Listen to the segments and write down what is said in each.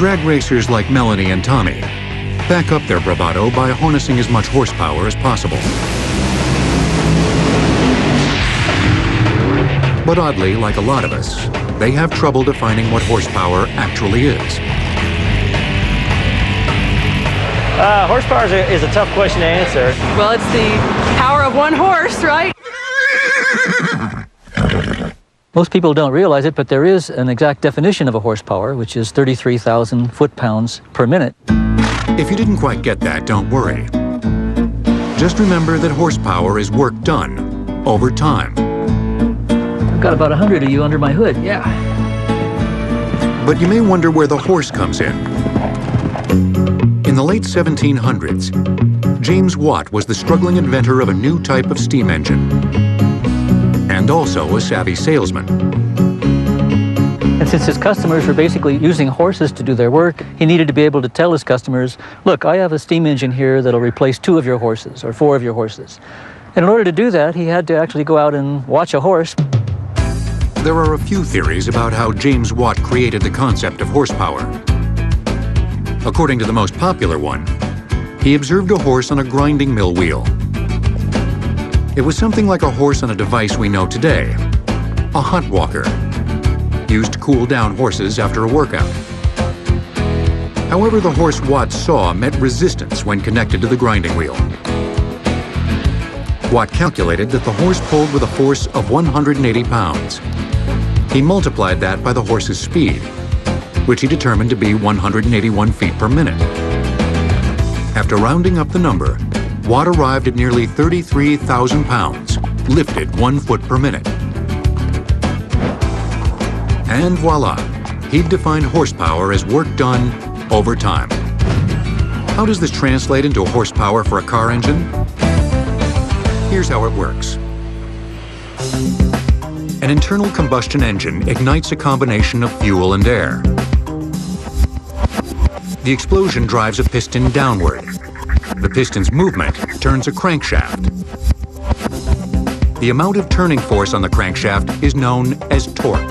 Drag racers like Melanie and Tommy back up their bravado by harnessing as much horsepower as possible. But oddly, like a lot of us, they have trouble defining what horsepower actually is. Horsepower is a tough question to answer. Well, it's the power of one horse, right? Most people don't realize it, but there is an exact definition of a horsepower, which is 33,000 foot-pounds per minute. If you didn't quite get that, don't worry. Just remember that horsepower is work done over time. I've got about 100 of you under my hood, yeah. But you may wonder where the horse comes in. In the late 1700s, James Watt was the struggling inventor of a new type of steam engine, and also a savvy salesman. And since his customers were basically using horses to do their work, he needed to be able to tell his customers, look, I have a steam engine here that'll replace 2 of your horses or 4 of your horses. And in order to do that, he had to actually go out and watch a horse. There are a few theories about how James Watt created the concept of horsepower. According to the most popular one, he observed a horse on a grinding mill wheel. It was something like a horse on a device we know today, a hunt walker, used to cool down horses after a workout. However, the horse Watt saw met resistance when connected to the grinding wheel. Watt calculated that the horse pulled with a force of 180 pounds. He multiplied that by the horse's speed, which he determined to be 181 feet per minute. After rounding up the number, Watt arrived at nearly 33,000 pounds, lifted 1 foot per minute. And voila, he'd defined horsepower as work done over time. How does this translate into horsepower for a car engine? Here's how it works. An internal combustion engine ignites a combination of fuel and air. The explosion drives a piston downward. The piston's movement turns a crankshaft. The amount of turning force on the crankshaft is known as torque.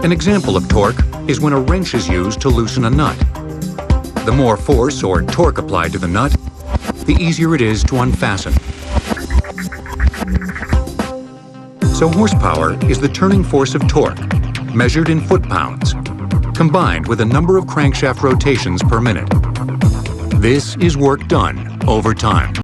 An example of torque is when a wrench is used to loosen a nut. The more force or torque applied to the nut, the easier it is to unfasten. So horsepower is the turning force of torque, measured in foot-pounds, combined with a number of crankshaft rotations per minute. This is work done over time.